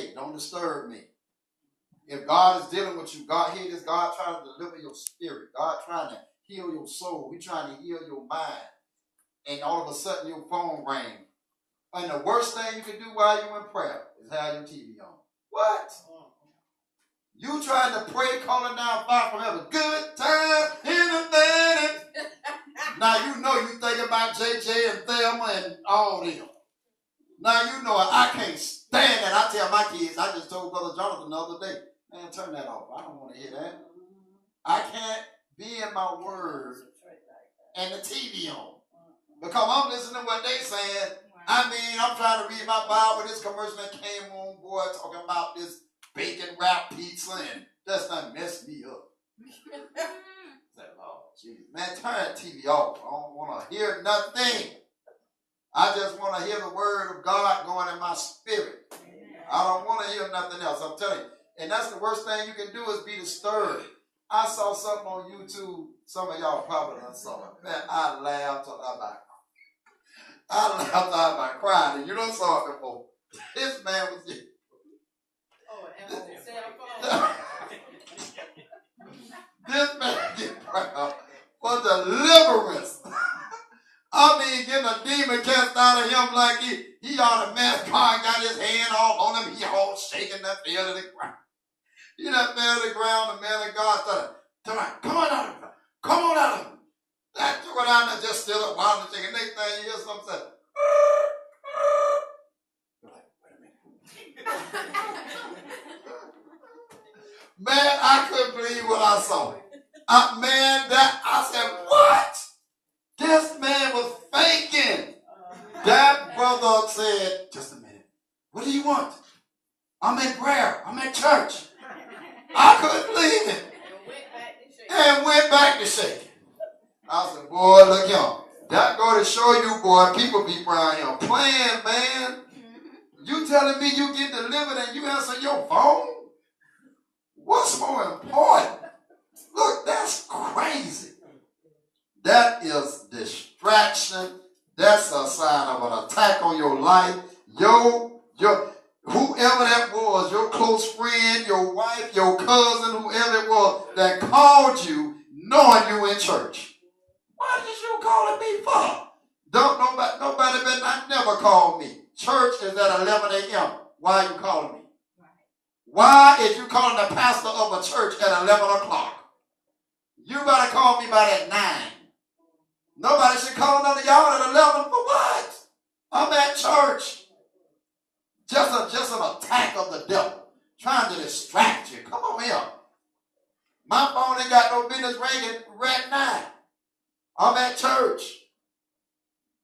hey, don't disturb me. If God is dealing with you, God here is God trying to deliver your spirit. God trying to heal your soul. He's trying to heal your mind. And all of a sudden your phone rang. And the worst thing you can do while you're in prayer is have your TV on. What? You trying to pray, calling down fire from heaven. Good time in the thing. Now you know you think about JJ and Thelma and all them. Now you know I can't stand that. I tell my kids, I just told Brother Jonathan the other day, man, turn that off. I don't want to hear that. I can't be in my word and the TV on. Because I'm listening to what they saying. I mean, I'm trying to read my Bible. This commercial that came on, boy, talking about this bacon wrap pizza, and that's not messed me up. Said, Lord, Jesus, man, turn that TV off. I don't want to hear nothing. I just want to hear the word of God going in my spirit. I don't want to hear nothing else. I'm telling you. And that's the worst thing you can do is be disturbed. I saw something on YouTube. Some of y'all probably done saw it. Man, I laughed till I about crying. And you don't saw it before. This man was here. This man get proud for deliverance. I mean, getting a demon cast out of him like he on a man got his hand all on him. He all shaking that fell to the ground. He that fell to the ground, the man of God started, come on out of him. Come on out of him. That took it out and just still up wild and shaking. Next thing you hear something say, you're like, wait a minute. Man, I couldn't believe what I saw. I said, what? This man was faking. That brother said, just a minute. What do you want? I'm in prayer. I'm in church. I couldn't believe it. And went back to shaking. I said, boy, look here. That go to show you, boy, people be around here playing, man. You telling me you get delivered and you answer your phone? What's more important? Look, that's crazy. That is distraction. That's a sign of an attack on your life. Whoever that was, your close friend, your wife, your cousin, whoever it was that called you, knowing you in church. What is you calling me for? Nobody better not never call me. Church is at 11 a.m. Why are you calling me? Why is you calling the pastor of a church at 11 o'clock? You better call me by that 9. Nobody should call none of y'all at 11 for what? I'm at church. Just an attack of the devil trying to distract you. Come on here. My phone ain't got no business ringing red 9. I'm at church.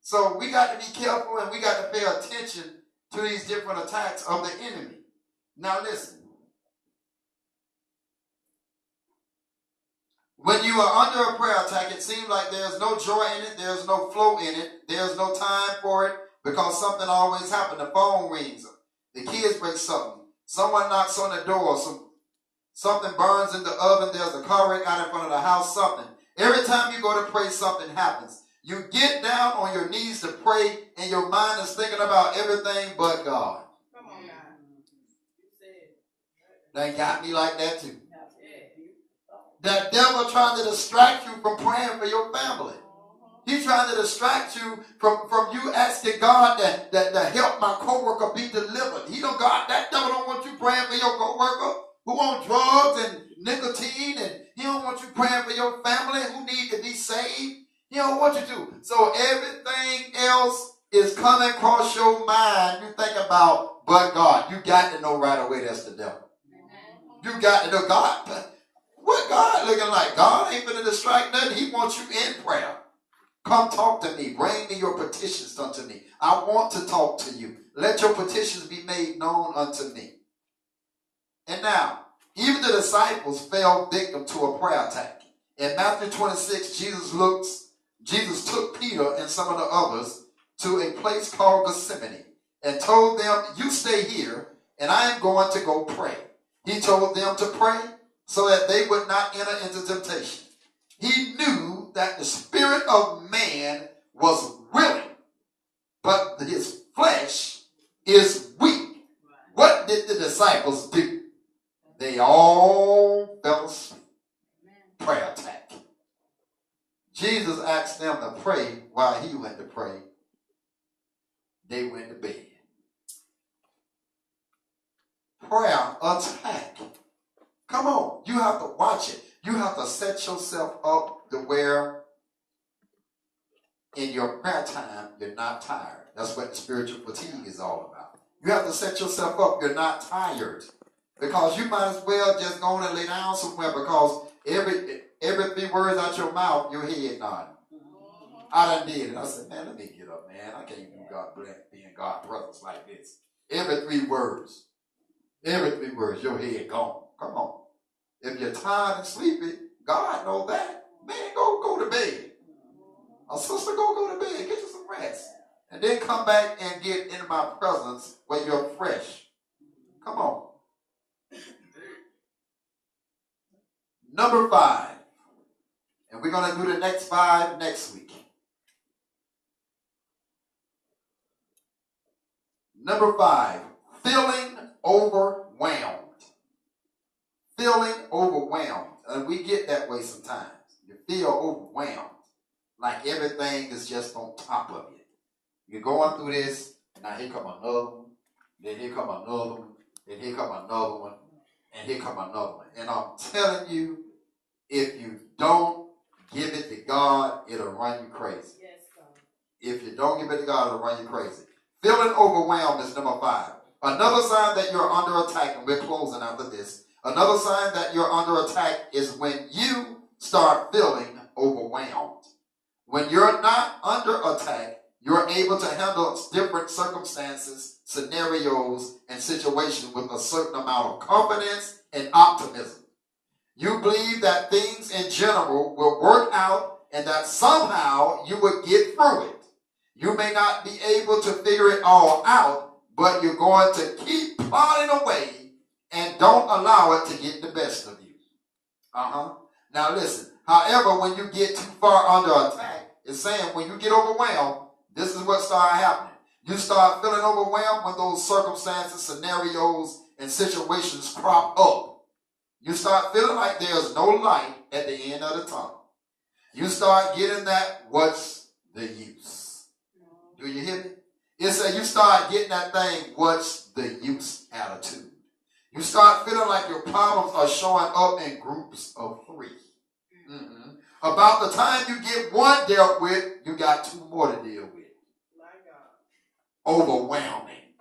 So we got to be careful and we got to pay attention to these different attacks of the enemy. Now listen. When you are under a prayer attack, it seems like there's no joy in it. There's no flow in it. There's no time for it because something always happens. The phone rings. The kids break something. Someone knocks on the door. Something burns in the oven. There's a car wreck out in front of the house. Something. Every time you go to pray, something happens. You get down on your knees to pray, and your mind is thinking about everything but God. Come on, God. They got me like that too. That devil trying to distract you from praying for your family. He's trying to distract you from you asking God that help my coworker be delivered. God, that devil don't want you praying for your coworker who on drugs and nicotine, and he don't want you praying for your family who need to be saved. He don't want you to. So everything else is coming across your mind. You think about, but God. You got to know right away that's the devil. You got to know God. What God looking like? God ain't going to distract nothing. He wants you in prayer. Come talk to me. Bring me your petitions unto me. I want to talk to you. Let your petitions be made known unto me. And now, even the disciples fell victim to a prayer attack. In Matthew 26, Jesus took Peter and some of the others to a place called Gethsemane and told them, you stay here and I am going to go pray. He told them to pray so that they would not enter into temptation. He knew that the spirit of man was willing, but his flesh is weak. What what did the disciples do? They all fell asleep. Prayer attack. Jesus asked them to pray while he went to pray. They went to bed. Prayer attack. Come on, you have to watch it. You have to set yourself up to where in your prayer time you're not tired. That's what the spiritual fatigue is all about. You have to set yourself up. You're not tired. Because you might as well just go on and lay down somewhere, because every 3 words out your mouth, your head nodding. I done did it. I said, man, let me get up, man. I can't do God being God's presence like this. Every 3 words, your head gone. Come on. If you're tired and sleepy, God knows that. Man, go to bed. A sister, go to bed. Get you some rest. And then come back and get into my presence when you're fresh. Come on. Number 5. And we're going to do the next 5 next week. Number 5. Feeling overwhelmed. Feeling overwhelmed. And we get that way sometimes. You feel overwhelmed. Like everything is just on top of you. You're going through this. Now here come another one. Then here come another one. Then here come another one. And here come another one. And I'm telling you, if you don't give it to God, it'll run you crazy. Yes, God. If you don't give it to God, it'll run you crazy. Feeling overwhelmed is number 5. Another sign that you're under attack, and we're closing after this. Another sign that you're under attack is when you start feeling overwhelmed. When you're not under attack, you're able to handle different circumstances, scenarios, and situations with a certain amount of confidence and optimism. You believe that things in general will work out and that somehow you will get through it. You may not be able to figure it all out, but you're going to keep plodding away and don't allow it to get the best of you. Now listen, however, when you get too far under attack, it's saying when you get overwhelmed, this is what starts happening. You start feeling overwhelmed when those circumstances, scenarios, and situations crop up. You start feeling like there's no light at the end of the tunnel. You start getting that, what's the use? Do you hear me? It says you start getting that thing, what's the use attitude. You start feeling like your problems are showing up in groups of 3. About the time you get one dealt with, you got 2 more to deal with. My God. Overwhelming.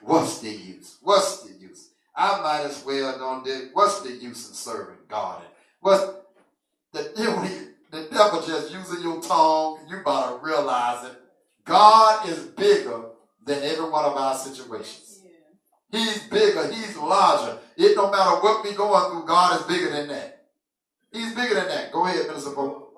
What's the use? What's the use? I might as well don't do. What's the use in serving God? What's the devil just using your tongue? You better realize it. God is bigger than every one of our situations. Yeah. He's bigger. He's larger. It don't matter what we're going through. God is bigger than that. He's bigger than that. Go ahead, Minister Pope.